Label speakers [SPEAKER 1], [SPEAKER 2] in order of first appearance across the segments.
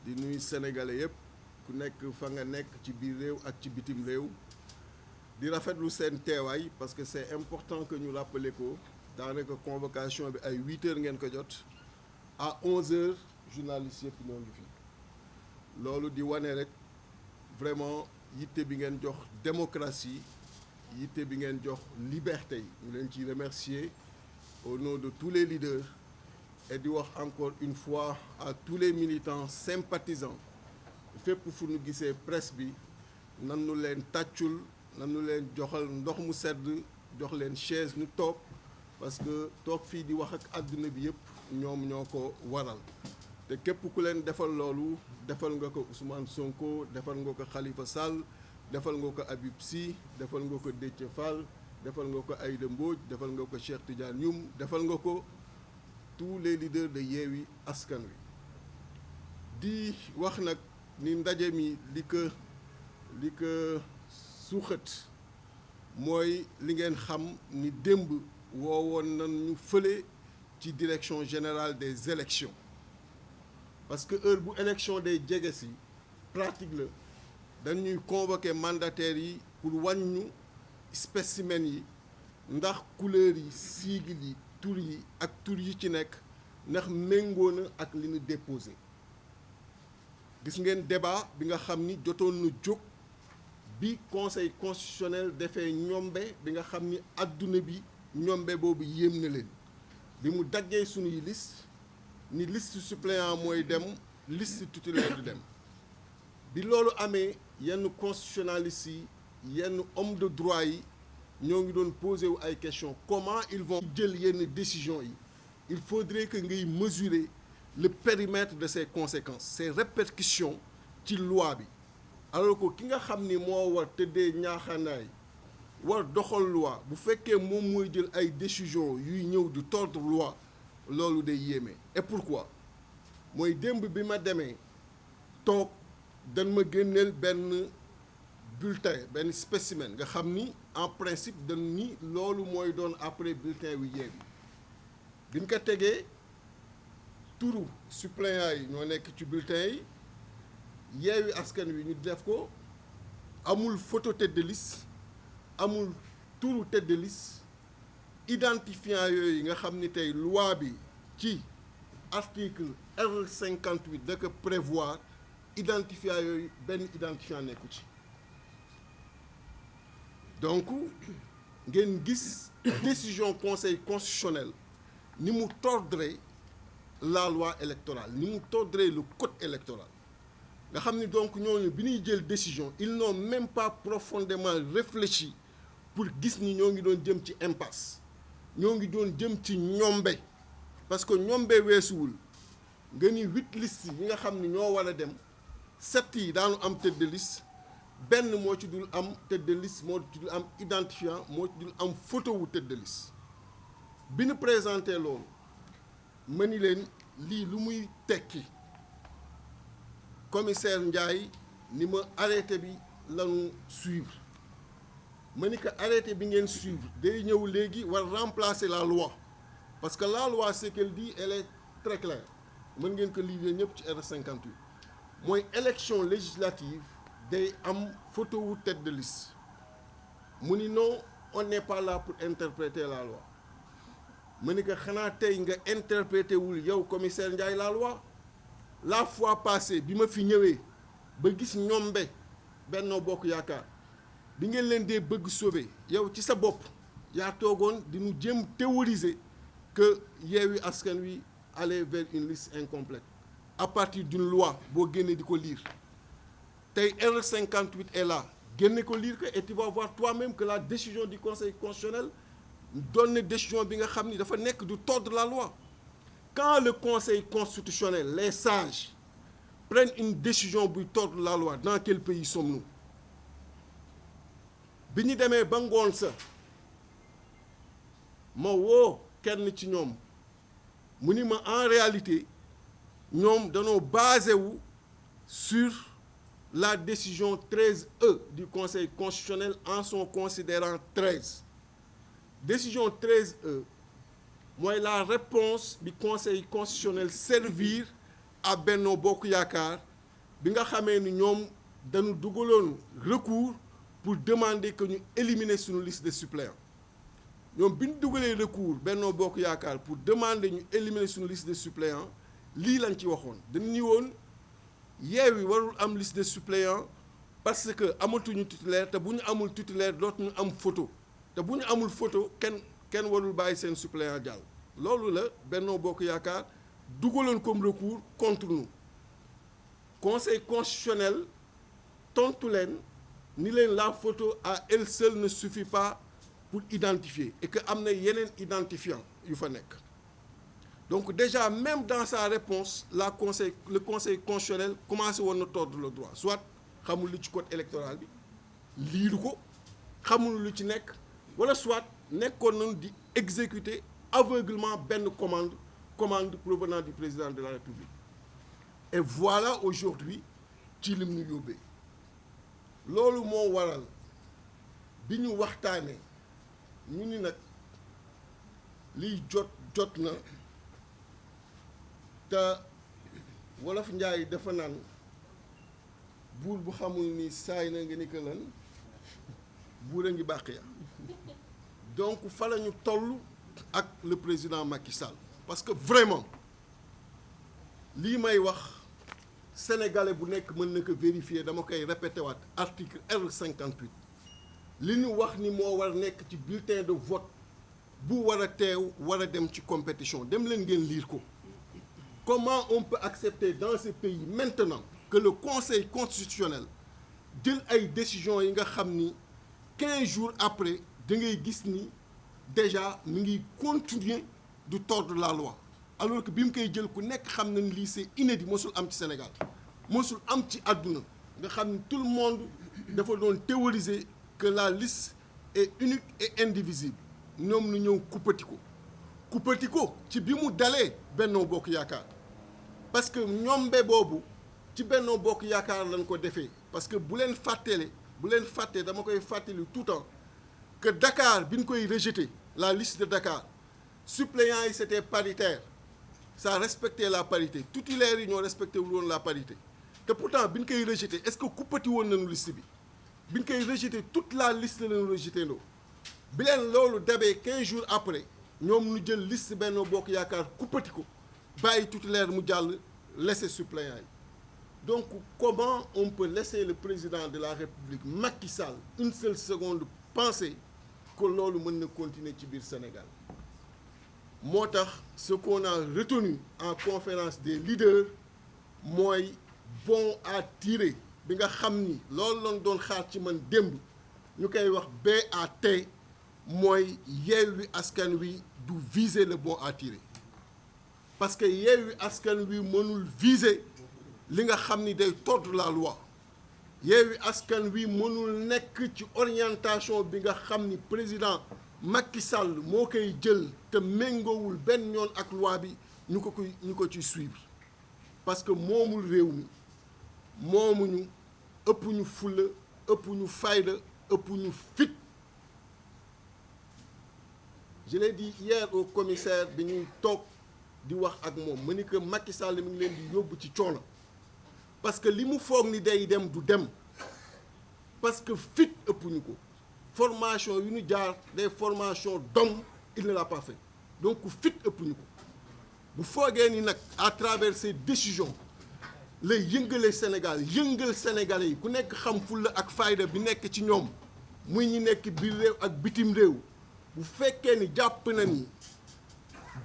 [SPEAKER 1] di nuyu sénégalais yëpp ku nekk fa nga nekk ci biir réew ak ci bitim réew di rafetlu seen teewaay parce que c'est important que ñu rappeler ko daanaka convocation bi ay 8 heures ngeen ko jot à 11 heures journalistes yëpp ñoo ngi fi loolu di wane rek vraiment yitte bi ngeen jox démocratie yitte bi ngeen jox liberté yi ñu leen ciy remercier au nom de tous les leaders et di wax encore une fois à tous les militants sympathisants fépp fu ñu gisee presse bi nanu leen tàccul nanu leen joxal ndox mu sedd jox leen chaise ñu toog parce que toog fii di wax ak àdduna bi yëpp ñoom ñoo ko waral te képp ku leen defal loolu defal nga ko Ousmane Sonko defal nga ko Khalifa Sall defal nga ko Habib Sy defal nga ko Déthié Fall defal nga ko Aïda Mbodj defal nga ko Cheikh Tidiane Youm defal nga ko tous les leaders de Yewwi Askan Wi di wax nag ni ndaje mi li ko suuxat mooy li ngeen xam ni démb woowoon nañu fële ci direction générale des élections parce que heure bu élection day jege si pratique la dañuy convoquer mandataires yi pour wàññu spécimen yi ndax couleur yi sigle yi tur yi ak tur yi ci nekk ndax méngoo na ak li ñu déposé gis ngeen débat bi nga xam ni jotoon na jóg bi conseil constitutionnel defee ñombe bi nga xam ni adduna bi ñombe boobu yéem na leen bi mu daggee suñuy liste ni liste suppléant mooy dem liste titulaire du dem bi loolu amee yenn constitutionnalistes yi yenn homme de droit yi ñoo ngi doon posé wu ay questions comment ils vont jël yenn décisions yi il faudrait que ngay mesurer le périmètre de ces conséquences ces répercussions ci loi bi alors que ki nga xam ni moo war tëddee ñaaxanaay war doxal loi bu fekkee moom mooy jël ay décisions yuy ñëw di tordre loi loolu day yéeme. Et pourquoi mooy démb bi ma demee toog dañ ma génneel benn bulletin benn spécimen nga xam ni en principe dañ ni loolu mooy doon après bulletin wi Yewwi biñ ko tegee turu suppléant yi ñoo nekk ci bulletin yi Yewwi Askan Wi ñu def ko amul photo tête de liste amul turu tête de liste identifiant yooyu nga xam ni tey loi bi ci article R58 da ko prévoir identifiant yooyu benn identifiant nekku ci donc ngeen gis décision conseil constitutionnel ni mu tordre la loi électorale ni mu tordre le code électoral nga xam ni donc ñooñu bi ñuy jël décision ils n'ont même pas profondément réfléchi pour gis ni ñoo ngi doon jëm ci impasse ñoo ngi doon jëm ci ñombe parce que ñombe weesuwul nga ni 8 listes yi nga xam ni ñoo war a dem 7 yi daanu am tête de liste benn moo ci dul am tête de liste moo ci dul am identifiant moo ci dul am photo wu tête de liste bi ñu présenté loolu ma ni leen lii lu muy tekki commissaire Ndiaye ni ma arrêté bi lañu suivre ma ni que arrêté bi ngeen suivre day ñëw léegi war remplacer la loi parce que la loi ce qu'elle dit elle est très claire mën ngeen ko lire ñëpp ci R58 mooy élection législative day am photo wu tête de liste mu ni non on n'est pas là pour interpréter la loi ma ni que xanaa tey nga interprété wul yow commissaire Ndiaye la loi la fois passée bi ma fi ñëwee ba gis ñombe Benno Bokk Yaakaar bi ngeen leen dee bëgg sauver yow ci sa bopp yaa toogoon di ñu jéem théoriser que Yewwi Askan Wi aller vers une liste incomplète à partir d'une loi boo génnee di ko lire tey R58 est là génne ko lire que et tu vas voir toi-même que la décision du conseil constitutionnel doon na décision bi nga xam ni dafa nekk du tordre la loi quand le conseil constitutionnel les sages prennent une décision buy tordre la loi dans quel pays sommes-nous bi ñu demee ba ngoon sa ma woo kenn ci ñoom mu ni ma en réalité ñoom danoo basé wu sur la décision 13E du conseil constitutionnel en son considérant 13 décision 13E mooy la réponse du conseil constitutionnel servir à Benno Bokk Yaakaar bi nga xamee ni ñoom dañu dugaloon recours pour demander que ñu éliminer suñu liste de suppléants ñoom bi ñu dugalee recours Benno Bokk Yaakaar pour demander ñu éliminer suñu liste de suppléants lii lañ ci waxoon dañu ni woon Yewwi warul am liste de suppléants parce que amatuñu titulaire te bu ñu amul titulaire dootuñu am photo te bu ñu amul photo kenn warul bàyyi seen suppléant jàll loolu la Benno Bokk Yaakaar dugaloon comme recours contre nous Conseil constitutionnel tontu leen ni leen la photo à elle seule ne suffit pas pour identifier et que am na yeneen identifiant yu fa nekk donc déjà même dans sa réponse le conseil constitutionnel commencé woon na tordre le droit soit xamul lu ci code électoral bi liiru ko xamul lu ci nekk wala soit nekkoon nañu di exécuter aveuglement benn commande provenant du président de la République et voilà aujourd'hui ci lim ñu yóbbee loolu moo waral bi ñu waxtaanee ñu ni nag liy jot na te wolof njaay dafa naan buur bu xamul ni saay na nga ni que lan buur a ngi bàq ya donc fa la ñu toll ak le président Macky Sall parce que vraiment lii may wax sénégalais bu nekk mën na ko vérifier dama koy répété waat article R58 li ñu wax ni moo war nekk ci bulletin de vote bu war a teew war a dem ci compétition dem leen ngeen lire ko. Comment on peut accepter dans ce pays maintenant que le Conseil constitutionnel jël ay décisions yi nga xam ni 15 jours après da ngay gis ni déjà mi ngi continuer du tordre la loi alors que bi mu koy jël ku nekk xam na ni lii c'est inédit mosul am ci Sénégal mosul am ci àdduna nga xam ni tout le monde dafa doon théoriser que la liste est unique et indivisible ñoom nu ñëw kuppati ko ci bi mu dalee Benno Bokk Yaakaar parce que ñombe boobu ci Benno Bokk Yaakaar lañ ko defee parce que bu leen fàttee dama koy fàttali tout le temps que Dakar bi ñu koy rejeté la liste de Dakar suppléants yi c'était paritaire ça respectait la parité titulaires yi ñoo respecté wul woon la parité te pourtant bi ñu koy rejeté est-ce que kuppati woon nañu liste bi ñu koy rejeté toute la liste lañu rejeté ndoo bi leen loolu dabee 15 jours après ñoom ñu jël liste Benno Bokk Yaakaar kuppati ko bàyyi titulaire mu jàll laisser suppléant yi donc comment on peut laisser le président de la République Macky Sall une seule seconde penser que loolu mën na continuer ci biir Sénégal moo tax ce qu'on a retenu en conférence des leaders mooy bon à tirer bi nga xam ni loolu lañ doon xaar ci man démb ñu koy wax BAT mooy Yewwi Askan Wi du viser le bon à tirer parce que Yewwi Askan Wi mënul viser li nga xam ni day tordre la loi Yewwi Askan Wi mënul nekk ci orientation bi nga xam ni président Macky Sall moo koy jël te méngoowul benn yoon ak loi bi ñu ko ci suivre parce que moomul réew mi moomuñu ëpp ñu fulla ëpp ñu fayda ëpp ñu fit je l'ai dit hier au commissaire bi ñuy toog di wax ak moom ma ni que Macky Sall mi ngi leen di yóbbu ci coono parce que li mu foog ni day dem du dem parce que fit ëpp ñu ko formation yu ñu jaar des formations d'hommes il ne l'a pas fait donc fit ëpp ñu ko bu foogee ni nag à travers ces décisions lay yëngale Sénégal yëngal Sénégalais yi ku nekk xam fulla ak fayda bi nekk ci ñoom muy ñi nekk biir réew ak bitim réew bu fekkee ni jàpp na ni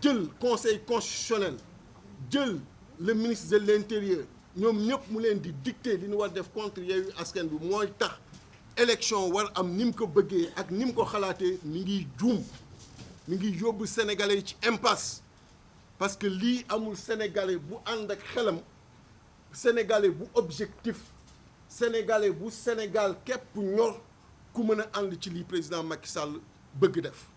[SPEAKER 1] jël conseil constitutionnel jël le ministre de l'intérieur ñoom ñëpp mu leen di dicter li ñu war def contre Yewwi Askan Wi mooy tax élection war am ni mu ko bëggee ak ni mu ko xalaatee mi ngi juum mi ngi yóbbu sénégalais yi ci impasse parce que lii amul sénégalais bu ànd ak xelam sénégalais bu objectif sénégalais bu Sénégal képp ñor ku mën a ànd ci lii président Macky Sall bëgg def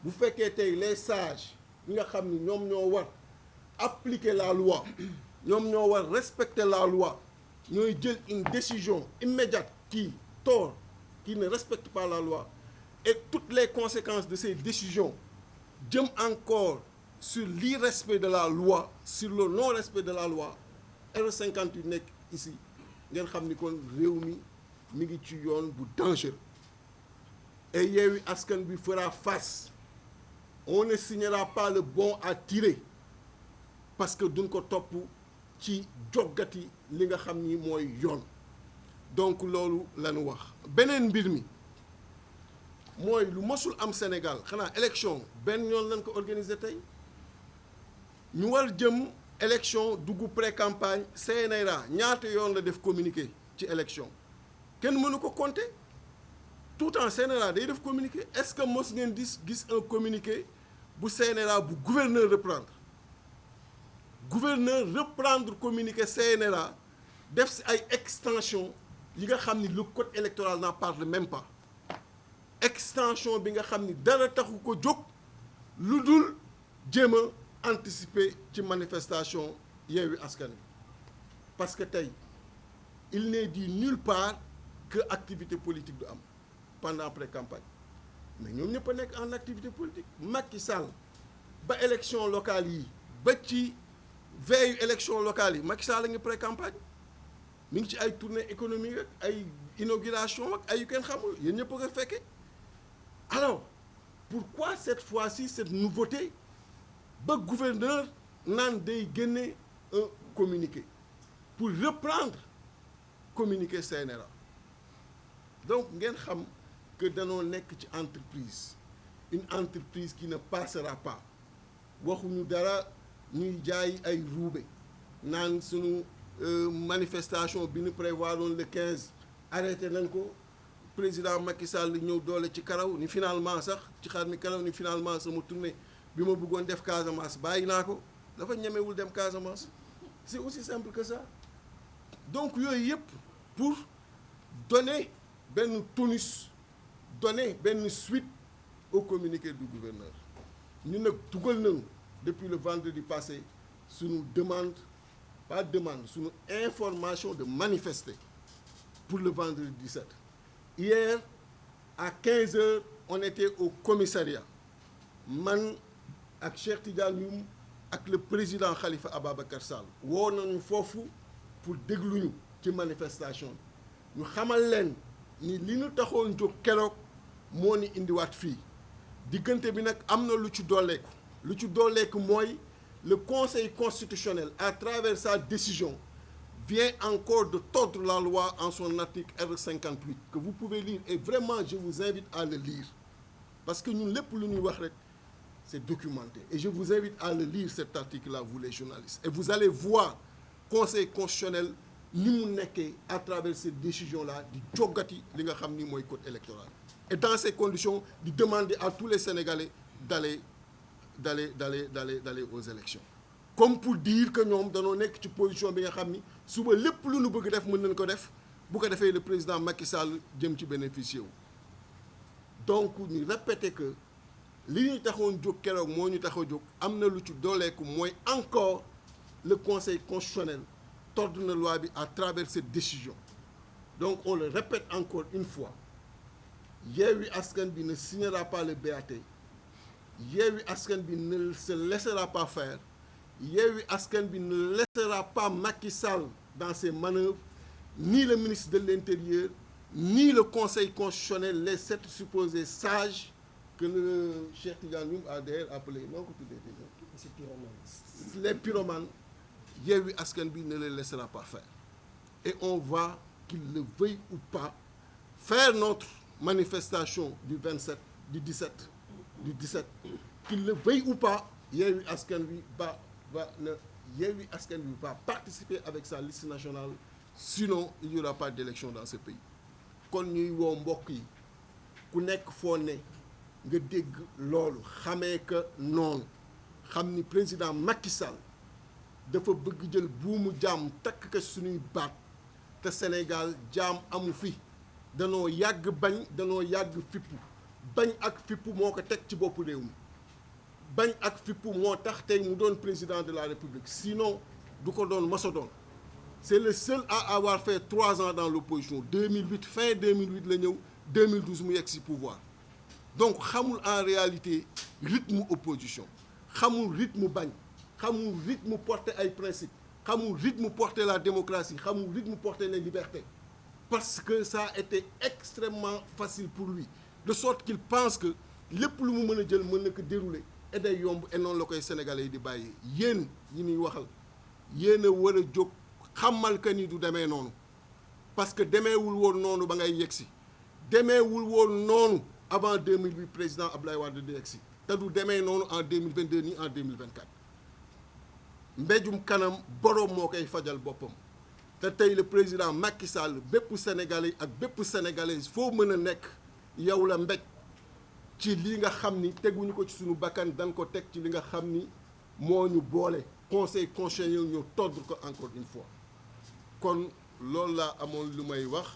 [SPEAKER 1] bu fekkee tey les sages ñi nga xam ni ñoom ñoo war appliquer la loi ñoom ñoo war respecter la loi ñooy jël une décision immédiate qui ne respecte pas la loi et toutes les conséquences de ces décisions jëm encore sur l'irrespect de la loi sur le non-respect de la loi R58 nekk ici ngeen xam ni kon réew mi ngi ci yoon bu dangereux et Yewwi Askan Wi fera face. On ne signera pas le bon à tirer parce que duñ ko topp ci joggati li nga xam ni mooy yoon donc loolu la ñu wax. beneen mbir mi mooy lu mosul am Sénégal xanaa élection benn yoon lañ ko organiser tey ñu war jëm élection dugg pré-campagne CNRA ñaata yoon la def communiqué ci élection kenn mënu ko compter. tout en CNRA day def communiqué est-ce que mos ngeen gis un communiqué bu CNRA bu gouverneur reprendre communiqué CNRA def si ay extension yi nga xam ni le code électoral n'en parle même pas extension bi nga xam ni dara taxu ko jóg lu dul jéem a anticiper ci manifestation Yewwi Askan Wi parce que tey il n'est dit nulle part que activité politique du am pendant pré-campagne mais ñoom ñëpp a nekk en activité politique. Macky Sall ba élection locale yi ba ci veille élection locale yi Macky Sall a ngi pré-campagne mi ngi ci ay tournée économique ak ay inauguration ak ay yu kenn xamul yéen ñëpp a ko fekkee. Alors pourquoi cette fois-ci cette nouveauté ba gouverneur naan day génne un communiqué pour reprendre communiqué CNRA donc ngeen xam que danoo nekk ci entreprise une entreprise qui ne passera pas waxuñu dara ñuy jaay ay ruube naan sunu manifestation bi ñu prévoir woon le 15 arrêté nañ ko président Macky Sall ñëw doole ci karaw ni finalement sax ci xar mi karaw ni finalement sama tournée bi ma bëggoon def Casamance bàyyi naa ko dafa ñemewul dem Casamance c'est aussi simple que ça donc yooyu yëpp pour donner benn tonus donner benn suite au communiqué du gouverneur ñu nag dugal nañu depuis le vendredi passé suñu suñu information de manifester pour le vendredi 17. Hier à 15h on était au commissariat man ak Cheikh Tidiane Youm ak le président Khalifa Ababacar Sall woo nañu foofu pour dégluñu ci manifestation ñu xamal leen ni li ñu taxoon jóg keroog moo ni indiwaat fii diggante bi nag am na lu ci dooleeku mooy le Conseil constitutionnel à travers sa décision vient encore de tordre la loi en son article R58 que vous pouvez lire et vraiment je vous invite à le lire parce que ñun lépp lu ñuy wax rek c'est documenté et je vous invite à le lire cet article-là vous les journalistes et vous allez voir Conseil constitutionnel ni mu nekkee à travers cette décision-là di joggati li nga xam ni mooy code électoral et dans ces conditions di demander à tous les Sénégalais d'aller aux élections comme pour dire que ñoom danoo nekk ci position bi nga xam ni suba lépp lu nu bëgg def mën nañ ko def bu ko defee le président Macky Sall jëm ci bénéficier wu donc ñu répéter que li ñu taxoon jóg keroog moo ñu tax a jóg am na lu ci dooleeku mooy encore le Conseil constitutionnel tord na loi bi à travers cette décision donc on le répète encore une fois Yewwi Askan Wi ne signera pas le BAT Yewwi Askan Wi ne se laissera pas faire Yewwi Askan Wi ne laissera pas Macky Sall dans ses manœuvres ni le ministre de l'Intérieur ni le Conseil constitutionnel les 7 supposés sages que le Cheikh Tidiane Youm a d'ailleurs appelé noo ko tuddee les pyromanes Yewwi Askan Wi ne les laissera pas faire et on va qu'il le veuille ou pas faire notre manifestation du 27 du 17 qu'il le veuille ou pas Yewwi Askan Wi Yewwi Askan Wi va participer avec sa liste nationale sinon il n'y aura pas d'élection dans ce pays kon ñuy woo mbokk yi ku nekk foo ne nga dégg loolu xamee que noonu xam ni président Macky Sall dafa bëgg jël buumu jaam takk ko suñuy baat te Sénégal jaam amu fi danoo yàgg bañ danoo yàgg fippu bañ ak fippu moo ko teg ci boppu réew mi bañ ak fippu moo tax tey mu doon président de la République sinon du ko doon mos a doon c'est le seul à avoir fait 3 ans dans l'opposition 2008 fin 2008 la ñëw 2012 mu yegg ci pouvoir donc xamul en réalité rythme opposition xamul rythme bañ xamul rythme porter ay principe xamul rythme porter la démocratie, xamul rythme porter les libertés. Parce que ça a été extrêmement facile pour lui. De sorte qu'il pense que lépp lu mu mën a jël mën na ko dérouler et day yomb et noonu la koy sénégalais yi di bàyyi. Yéen yi ñuy waxal yéen a war a jóg xamal que ni du demee noonu parce que demeewul woon noonu ba ngay yegsi demeewul woon noonu avant 2008 président Abdoulaye Wade di yegsi te du demee noonu en 2022 ni en 2024 mbéjum kanam boroom moo koy fajal boppam te tey le président Macky Sall bépp sénégalais ak bépp sénégalaise foo mën a nekk yow la mbéj ci li nga xam ni teguñu ko ci suñu bakkan dañ ko teg ci li nga xam ni moo ñu boole conseil constitutionnel ñu tordre ko encore une fois kon loolu laa amoon lu may wax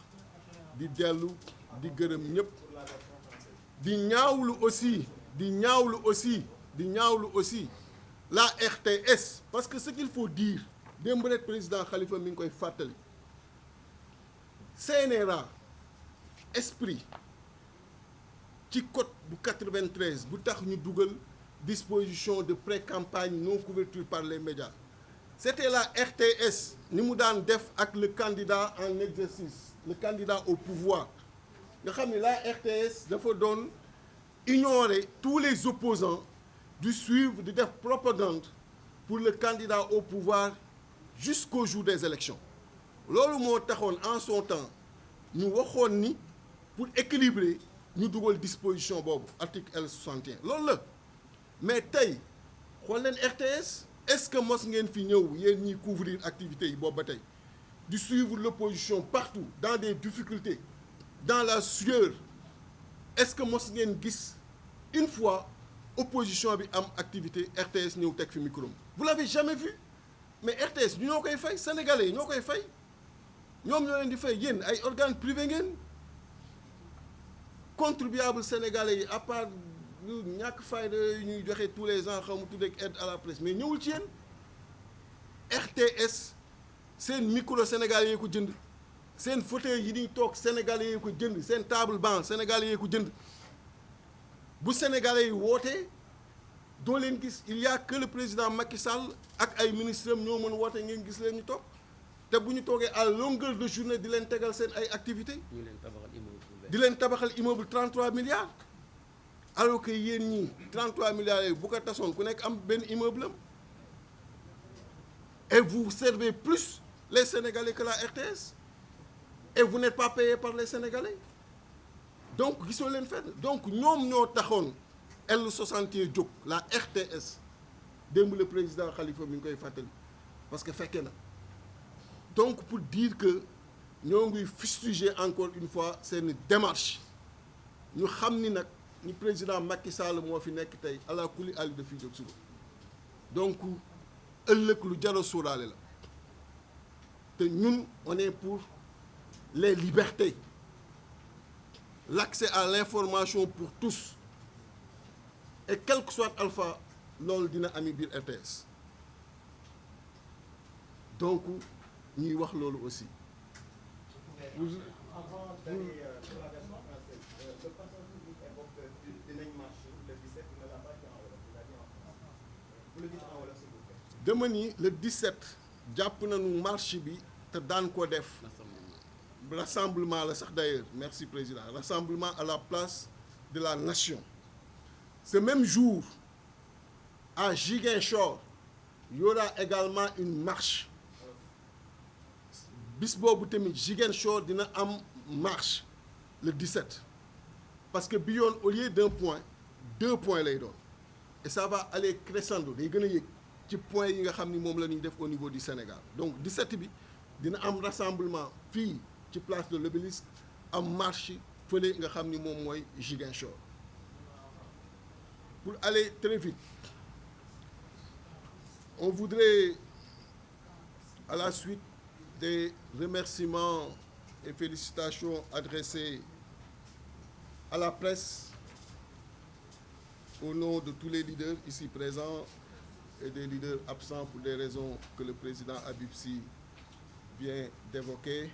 [SPEAKER 1] di dellu di gërëm ñëpp di ñaawlu aussi la RTS parce que ce qu'il faut dire démb rek président Khalifa mi ngi koy fàttali CNRA esprit ci code bu 93 bu tax ñu dugal disposition de pré-campagne non couverture par les médias c'était la RTS ni mu daan def ak le candidat en exercice le candidat au pouvoir nga xam ne la RTS dafa doon ignorer tous les opposants du suivre di def propagande pour le candidat au pouvoir jusqu'au jour des élections loolu moo taxoon en son temps ñu waxoon ni pour équilibrer ñu dugal disposition boobu article L61 loolu la mais tey xool leen RTS est-ce que mos ngeen fi ñëw yéen ñiy couvrir activités yi boobu ba tey di suivre l'opposition partout dans des difficultés dans la sueur est-ce que mos ngeen gis une fois opposition bi am activité RTS ñëw teg fi micro vous l'avez jamais vu mais RTS ñu ñoo koy fay sénégalais yi ñoo koy fay ñoom ñoo leen di fay yéen ay organes privés ngeen contribuable sénégalais yi à part lu ñàkk fayda ñuy joxe tous les ans xaw ma tuddee aide à la presse mais ñëwul ci yéen RTS seen micro sénégalais yi ko jënd seen fauteuil yi ñuy toog sénégalais yi ko jënd seen table banc sénégalais yi ko jënd bu sénégalais yi wootee doo leen gis il y a que le président Macky Sall ak ay ministres am ñoo mën woote ngeen gis leen ñu toog te bu ñu toogee à longueur de journée di leen tegal seen ay activités di leen tabaxal immeuble 33 milliards alors que yéen ñii 33 milliards yooyu bu ko tasoon ku nekk am benn immeuble am et vous servez plus les Sénégalais que la RTS et vous n'êtes pas payé par les Sénégalais donc gisoo leen fenn donc ñoom ñoo taxoon L61 jóg la RTS démb le président Khalifa mi ngi koy fàttali parce que fekkee na donc pour dire que ñoo ngi fustiger encore une fois seen démarche ñu xam ni nag ni président Macky Sall moo fi nekk tey ala kuli ali de fii jóg suba donc ëllëg lu jar a sóoraale la te ñun on est pour les libertés l'accès à l'information pour tous et quel que soit alpha loolu dina ami biir RTS donc ñuy wax loolu aussi.
[SPEAKER 2] Avant d'aller sur la version française, le patron public évoque dinañ marcher le 17, il ne l'a pas dit en wolof, il l'a dit en français. Vous le dites en wolof s'il vous plaît.
[SPEAKER 1] dama ni le 17 jàpp nañu marche bi te daan ko def. Rassemblement la sax d'ailleurs merci président rassemblement à la place de la nation. Ce même jour à Ziguinchor il y aura également une marche. bis boobu tamit Ziguinchor dina am marche le 17 parce que bi yoon au lieu d'un point 2 points lay doon et ça va aller crescendo day gën a yëg ci points yi nga xam ni moom la ñuy def au niveau du Sénégal donc 17 bi dina am rassemblement fii ci place de l'Obélisque am marche fële nga xam ni moom mooy Ziguinchor pour aller très vite on voudrait à la suite des remerciements et félicitations adressés à la presse au nom de tous les leaders ici présents et des leaders absents pour des raisons que le président Habib Sy vient d'évoquer.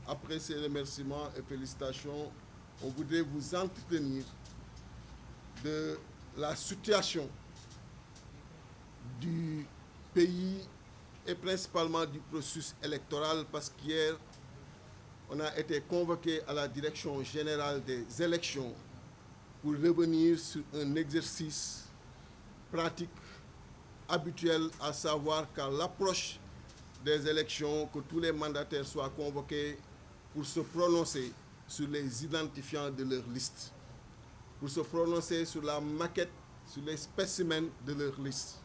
[SPEAKER 1] Après ces remerciements et félicitations, on voudrait vous entretenir de la situation du pays et principalement du processus électoral, parce qu'hier, on a été convoqué à la direction générale des élections pour revenir sur un exercice pratique habituel, à savoir qu'à l'approche des élections, que tous les mandataires soient convoqués pour se prononcer sur les identifiants de leur liste, pour se prononcer sur la maquette, sur les spécimens de leur liste.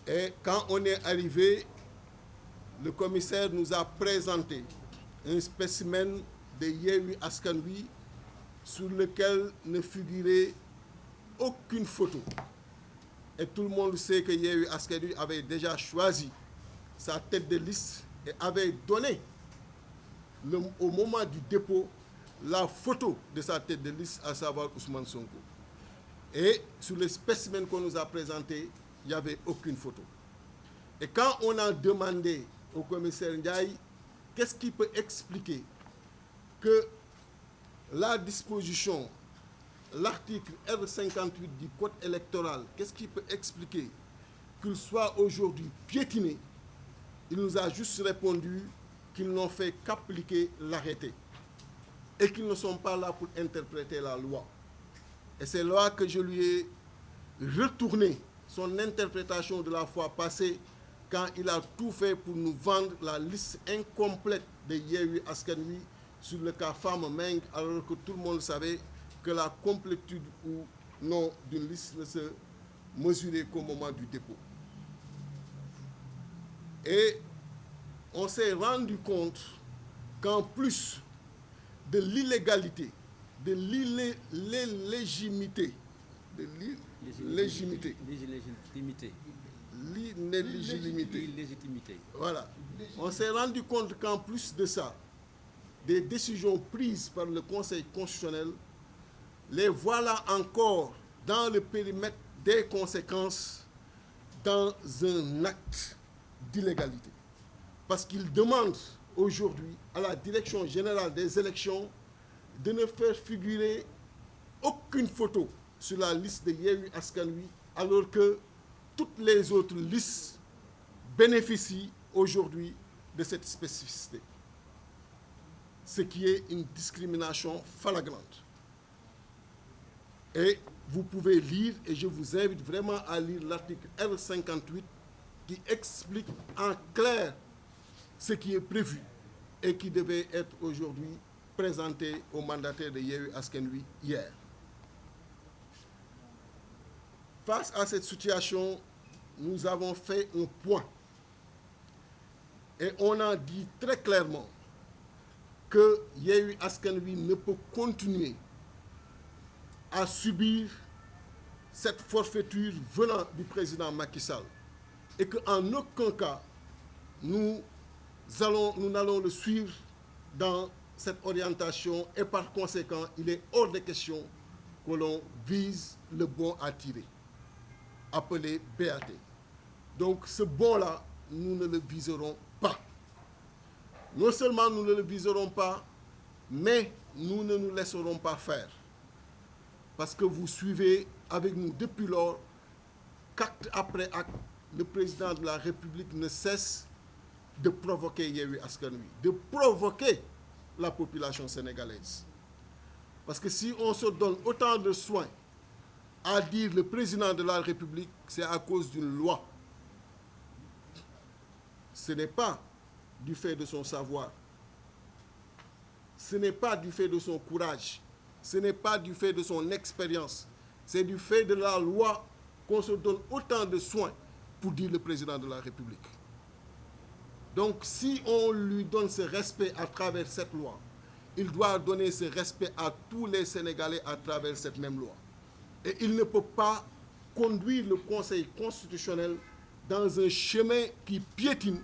[SPEAKER 1] Et quand on est arrivé, le commissaire nous a présenté un spécimen de Yewwi Askan Wi sur lequel ne figurait aucune photo. Et tout le monde sait que Yewwi Askan Wi avait déjà choisi sa tête de liste et avait donné, au moment du dépôt, la photo de sa tête de liste, à savoir Ousmane Sonko. Et sur le spécimen qu'on nous a présenté, il n'y avait aucune photo. Et quand on a demandé au commissaire Ndiaye qu'est-ce qui peut expliquer que la disposition, l'article R58 du Code électoral, qu'est-ce qui peut expliquer qu'il soit aujourd'hui piétiné, il nous a juste répondu qu'ils n'ont fait qu'appliquer l'arrêté et qu'ils ne sont pas là pour interpréter la loi. Et c'est là que je lui ai retourné son interprétation de la fois passée, quand il a tout fait pour nous vendre la liste incomplète de Yewwi Askan Wi sur le cas Fama Meng, alors que tout le monde savait que la complétude ou non d'une liste ne se mesurait qu'au moment du dépôt. Et on s'est rendu compte qu'en plus de l'illégalité, de l'inélégitimité, voilà. On s'est rendu compte qu'en plus de ça, des décisions prises par le Conseil constitutionnel, les voilà encore dans le périmètre des conséquences dans un acte d'illégalité. Parce qu'ils demandent aujourd'hui à la Direction générale des élections de ne faire figurer aucune photo sur la liste de Yewwi Askan Wi, alors que toutes les autres listes bénéficient aujourd'hui de cette spécificité. Ce qui est une discrimination flagrante. Et vous pouvez lire, et je vous invite vraiment à lire l'article R58 qui explique en clair ce qui est prévu et qui devait être aujourd'hui présenté au mandataire de Yewwi Askan Wi hier. Face à cette situation, nous avons fait un point et on a dit très clairement que Yewwi Askan Wi ne peut continuer à subir cette forfaiture venant du président Macky Sall et qu'en aucun cas nous n'allons le suivre dans cette orientation, et par conséquent il est hors de question que l'on vise le bon à tirer, appelé BAT. Donc ce bon-là, nous ne le viserons pas. Non seulement nous ne le viserons pas, mais nous ne nous laisserons pas faire. Parce que vous suivez avec nous depuis lors qu'acte après acte, le président de la République ne cesse de provoquer Yewwi Askan Wi, de provoquer la population sénégalaise. Parce que si on se donne autant de soins à dire le président de la République, c'est à cause d'une loi. Ce n'est pas du fait de son savoir. Ce n'est pas du fait de son courage. Ce n'est pas du fait de son expérience. C'est du fait de la loi qu'on se donne autant de soins pour dire le président de la République. Donc, si on lui donne ce respect à travers cette loi, il doit donner ce respect à tous les Sénégalais à travers cette même loi. Et il ne peut pas conduire le Conseil constitutionnel dans un chemin qui piétine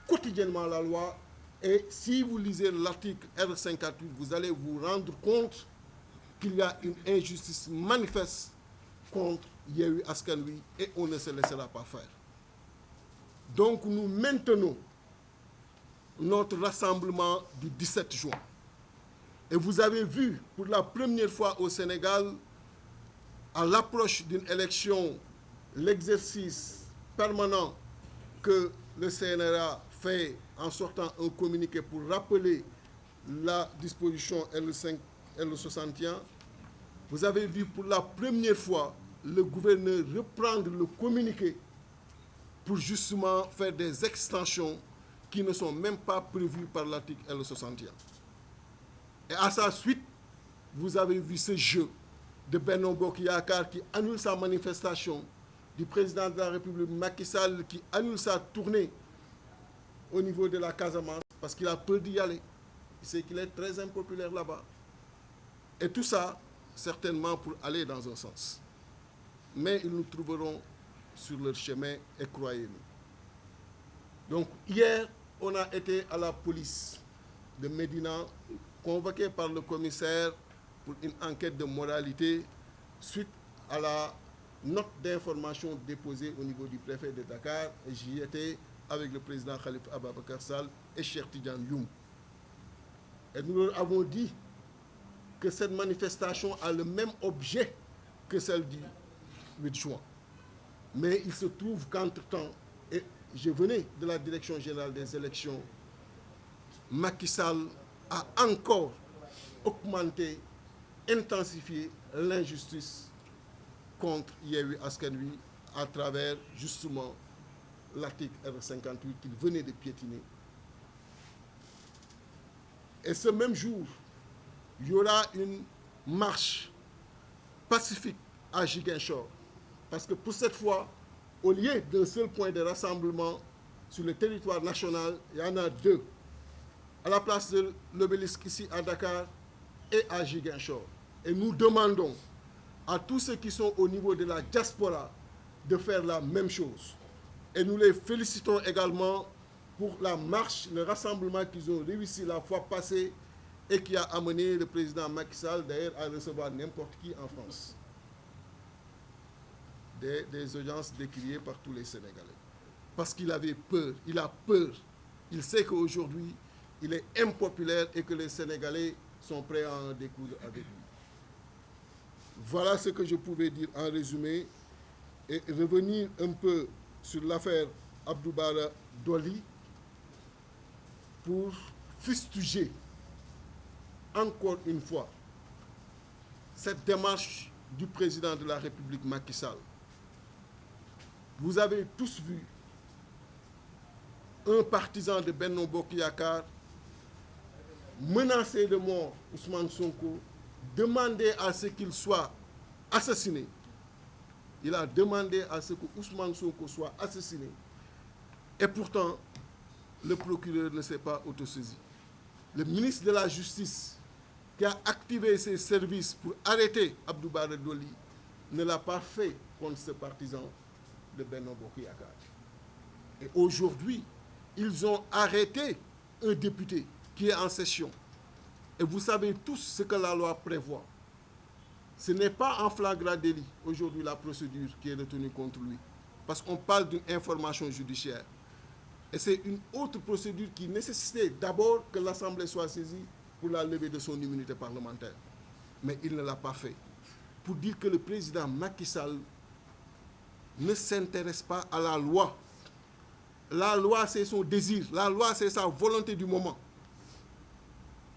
[SPEAKER 1] quotidiennement la loi. Et si vous lisez l'article R58, vous allez vous rendre compte qu'il y a une injustice manifeste contre Yewwi Askan Wi et on ne se laissera pas faire. Donc nous maintenons notre rassemblement du 17 juin. Et vous avez vu pour la première fois au Sénégal, à l'approche d'une élection, l'exercice permanent que le CNRA fait en sortant un communiqué pour rappeler la disposition L61, vous avez vu pour la première fois le gouverneur reprendre le communiqué pour justement faire des extensions qui ne sont même pas prévues par l'article L61. Et à sa suite, vous avez vu ce jeu de Benno Bokk Yakaar qui annule sa manifestation, du président de la République Macky Sall qui annule sa tournée au niveau de la Casamance parce qu'il a peur d'y aller. Il sait qu'il est très impopulaire là-bas. Et tout ça, certainement pour aller dans un sens. Mais ils nous trouveront sur leur chemin, et croyez-nous. Donc, hier, on a été à la police de Médina, convoqué par le commissaire pour une enquête de moralité suite à la note d'information déposée au niveau du préfet de Dakar. Et j'y étais avec le président Khalifa Ababacar Sall et Cheikh Tidiane Youm. Et nous leur avons dit que cette manifestation a le même objet que celle du 8 juin. Mais il se trouve qu'entre-temps, et je venais de la Direction générale des élections, Macky Sall a encore augmenté, intensifié l'injustice contre Yewwi Askan Wi à travers justement l'article R58 qu'il venait de piétiner. Et ce même jour, il y aura une marche pacifique à Ziguinchor. Parce que pour cette fois, au lieu d'un seul point de rassemblement sur le territoire national, il y en a deux. À la place de l'obélisque ici à Dakar et à Ziguinchor. Et nous demandons à tous ceux qui sont au niveau de la diaspora de faire la même chose. Et nous les félicitons également pour la marche, le rassemblement qu'ils ont réussi la fois passée et qui a amené le président Macky Sall d'ailleurs à recevoir n'importe qui en France. Des audiences décriées par tous les Sénégalais. Parce qu'il avait peur, il a peur. Il sait qu'aujourd'hui, il est impopulaire et que les Sénégalais sont prêts à en découdre avec lui. Voilà ce que je pouvais dire en résumé et revenir un peu sur l'affaire Abdou Bara Dolly pour fustiger encore une fois cette démarche du président de la République Macky Sall. Vous avez tous vu un partisan de Benno Bokk Yakaar menacer de mort Ousmane Sonko, demander à ce qu'il soit assassiné. Il a demandé à ce que Ousmane Sonko soit assassiné. Et pourtant, le procureur ne s'est pas autosaisi. Le ministre de la Justice, qui a activé ses services pour arrêter Abdou Bara Dolly, ne l'a pas fait contre ce partisan de Benno Bokk Yakaar. Et aujourd'hui, ils ont arrêté un député qui est en session. Et vous savez tous ce que la loi prévoit. Ce n'est pas en flagrant délit aujourd'hui la procédure qui est retenue contre lui. Parce qu'on parle d'une information judiciaire. Et c'est une autre procédure qui nécessitait d'abord que l'Assemblée soit saisie pour la levée de son immunité parlementaire. Mais il ne l'a pas fait. Pour dire que le président Macky Sall ne s'intéresse pas à la loi. La loi, c'est son désir. La loi, c'est sa volonté du moment.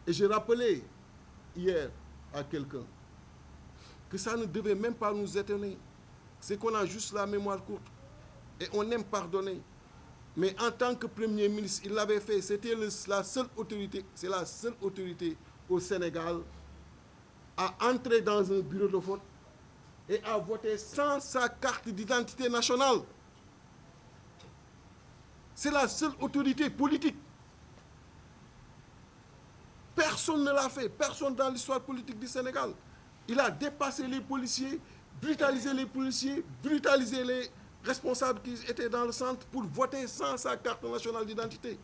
[SPEAKER 1] Et j'ai rappelé hier à quelqu'un que ça ne devait même pas nous étonner. C'est qu'on a juste la mémoire courte. Et on aime pardonner. Mais en tant que Premier ministre, il l'avait fait. C'était la seule autorité, c'est la seule autorité au Sénégal à entrer dans un bureau de vote et à voter sans sa carte d'identité nationale. C'est la seule autorité politique. Personne ne l'a fait. Personne dans l'histoire politique du Sénégal. Il a dépassé les policiers, brutalisé les responsables qui étaient dans le centre pour voter sans sa carte nationale d'identité.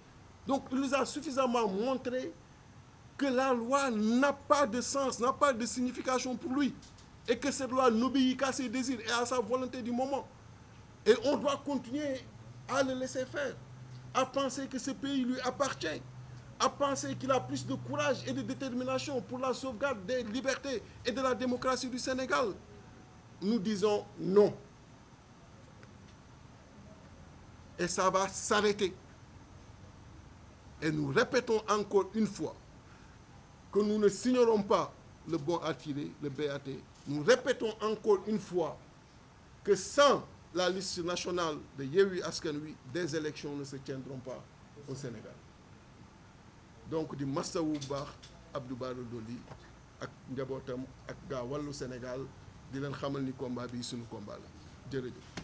[SPEAKER 1] Donc, il nous a suffisamment montré que la loi n'a pas de sens, n'a pas de signification pour lui. Et que cette loi n'obéit qu'à ses désirs et à sa volonté du moment. Et on doit continuer à le laisser faire, à penser que ce pays lui appartient, à penser qu'il a plus de courage et de détermination pour la sauvegarde des libertés et de la démocratie du Sénégal. Nous disons non. et ça va s'arrêter. Et nous répétons encore une fois que nous ne signerons pas le bon à tirer, le BAT. Nous répétons encore une fois que sans la liste nationale de Yewwi Askan Wi, des élections ne se tiendront pas au Sénégal. Donc di mastawu bu baax Abdou Bara Dolly ak njabootam ak gaa wàllu Sénégal di leen xamal ni combat bi suñu combat la jërëjëf.